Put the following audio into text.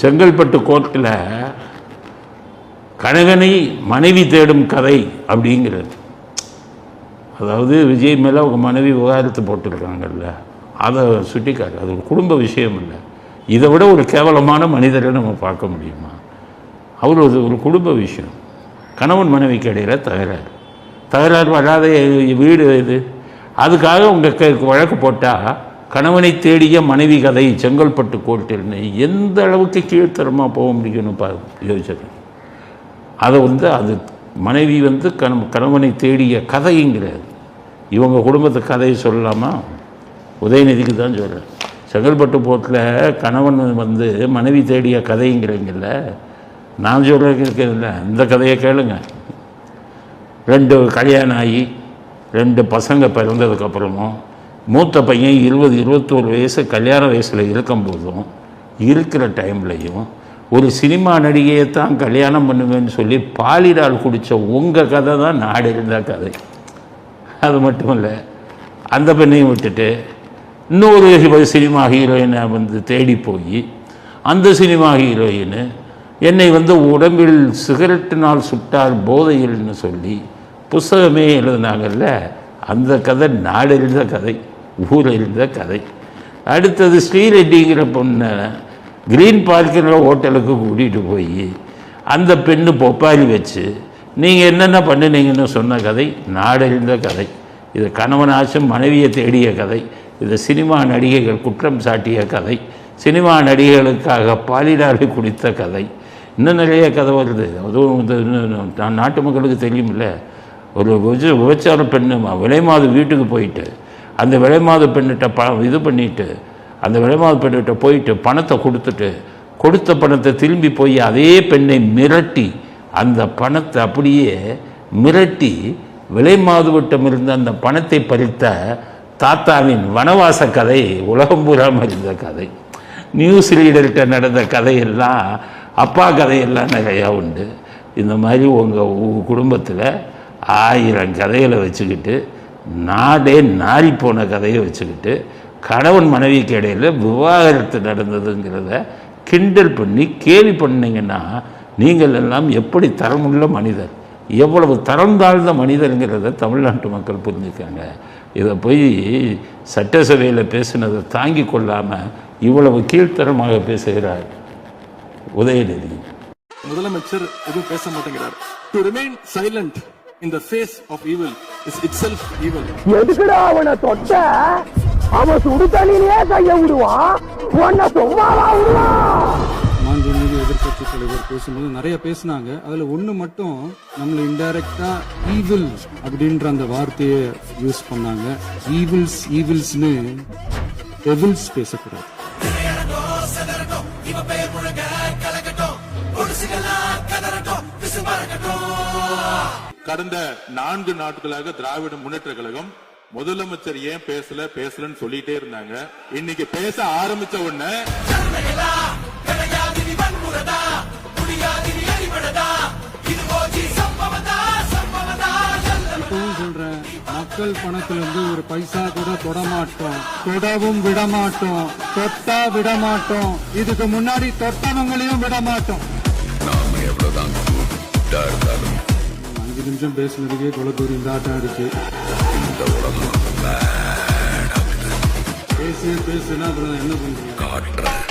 செங்கல்பட்டு கோர்ட்டில் கனகனை மனைவி தேடும் கதை அப்படிங்கிறது. அதாவது விஜய் மேலே அவங்க மனைவி விவாதத்தை போட்டிருக்காங்கல்ல, அதை சுட்டிக்காட்டு. அது ஒரு குடும்ப விஷயம் இல்லை. இதை விட ஒரு கேவலமான மனிதரை நம்ம பார்க்க முடியுமா? அவர் ஒரு குடும்ப விஷயம். கணவன் மனைவிக்கு இடையில் தகராறு வராத வீடு இது. அதுக்காக உங்கள் வழக்கு போட்டால் கணவனை தேடிய மனைவி கதை செங்கல்பட்டு கோர்ட்டில்னு எந்த அளவுக்கு கீழ்த்தரமாக போக முடியும்னு யோசிச்சிருக்கேன். அதை அது மனைவி கணவனை தேடிய கதைங்கிறது. இவங்க குடும்பத்து கதையை சொல்லலாமா? உதயநிதிக்கு தான் சொல்கிறேன். செங்கல்பட்டு போர்ட்டில் கணவன் மனைவி தேடிய கதைங்கிறீங்கல்ல, நான் சொல்கிறதில்ல, இந்த கதையை கேளுங்க. 2 கல்யாணம் ஆகி 2 பசங்க பிறந்ததுக்கப்புறமும் மூத்த பையன் 20-21 வயசு கல்யாண வயசில் இருக்கும்போதும் இருக்கிற டைம்லையும் ஒரு சினிமா நடிகையை தான் கல்யாணம் பண்ணுவேன்னு சொல்லி பாலிடால் குடித்த உங்கள் கதை தான் நாடு இருந்த கதை. அது மட்டும் இல்லை, அந்த பெண்ணையும் விட்டுட்டு இன்னொரு சினிமா ஹீரோயினை தேடி போய் அந்த சினிமா ஹீரோயின் என்னை உடம்பில் சிகரெட்டினால் சுட்டால் போதையில்னு சொல்லி புஸ்தகமே எழுதினாங்கல்ல, அந்த கதை நாடு இருந்த கதை, ஊர் இருந்த கதை. அடுத்தது ஸ்ரீரெட்டிங்கிற பொண்ணை கிரீன் பார்க்கிற ஹோட்டலுக்கு கூட்டிகிட்டு போய் அந்த பெண்ணு பொப்பாளி வச்சு நீங்கள் என்னென்ன பண்ணினீங்கன்னு சொன்ன கதை நாடறிந்த கதை. இது கணவனாச்சும் மனைவியை தேடிய கதை. இது சினிமா நடிகைகள் குற்றம் சாட்டிய கதை, சினிமா நடிகைகளுக்காக பாலிடாலை குடித்த கதை. இன்னும் நிறைய கதை வருது. அதுவும் நாட்டு மக்களுக்கு தெரியுமில்ல. ஒரு விபச்சார பெண்ணு விலைமாது வீட்டுக்கு போயிட்டு அந்த விலைமாது பெண்ணிட்ட இது பண்ணிவிட்டு அந்த விலைமாது பெண்ணிட்ட போயிட்டு பணத்தை கொடுத்த பணத்தை திரும்பி போய் அதே பெண்ணை மிரட்டி அந்த பணத்தை அப்படியே மிரட்டி விலைமாதுவிட்டம் இருந்த அந்த பணத்தை பறித்த தாத்தாவின் வனவாச கதை உலகம் பூராமல் இருந்த கதை. நியூஸ் ரீடர்கிட்ட நடந்த கதையெல்லாம் அப்பா கதையெல்லாம் நிறையா உண்டு. இந்த மாதிரி உங்கள் குடும்பத்தில் 1000 கதைகளை வச்சுக்கிட்டு நாடே நாரி போன கதையை வச்சுக்கிட்டு கணவன் மனைவிக்கு இடையில் விவாகரத்து நடந்ததுங்கிறத கிண்டல் பண்ணி கேலி பண்ணிங்கன்னா நீங்கள் எல்லாம் எப்படி தரமுள்ள மனிதர், எவ்வளவு தரம் தாழ்ந்த மனிதருங்கிறத தமிழ்நாட்டு மக்கள் புரிஞ்சுக்காங்க. இதை போய் சட்டசபையில் பேசினதை தாங்கி கொள்ளாமல் இவ்வளவு கீழ்த்தரமாக பேசுகிறார் உதயநிதி. முதலமைச்சர் எதுவும் பேச மாட்டேங்கிறார். To remain silent in the face of evil is itself evil. எதுக்குடா அவனை தொட்ட? அவன் சுடு தண்ணியிலே கைய விடுவான், உன்னை சும்மாவா விடுவான்? மாண்புமிகு எதிர்க்கட்சி தலைவர் பேசும்போது நிறைய பேசினாங்க. அதுல ஒண்ணு மட்டும் நம்மள இன்டைரக்டா ஈவில் அப்படின்ற அந்த வார்த்தையை யூஸ் பண்ணாங்க. ஈவில்ஸ்னு டெவில்ஸ் பேசக்கூடாது. கடந்த 4 நாட்களாக திராவிட முன்னேற்ற கழகம் முதலமைச்சர் ஏன் பேசலன்னு சொல்லிட்டே இருந்தாங்க. இன்னைக்கு பேச ஆரம்பிச்ச உடனே சொல்றேன், மக்கள் பணத்துல இருந்து ஒரு பைசா கூட தொடமாட்டோம், தொடவும் விடமாட்டோம், தொட்டா விடமாட்டோம், இதுக்கு முன்னாடி தொட்டவங்களையும் விடமாட்டோம். 5 நிமிஷம் பேசுனதுக்கே கொலத்தூரி இந்த ஆட்டம் இருக்கு. பேசுனா அப்புறம் என்ன பண்றீங்க?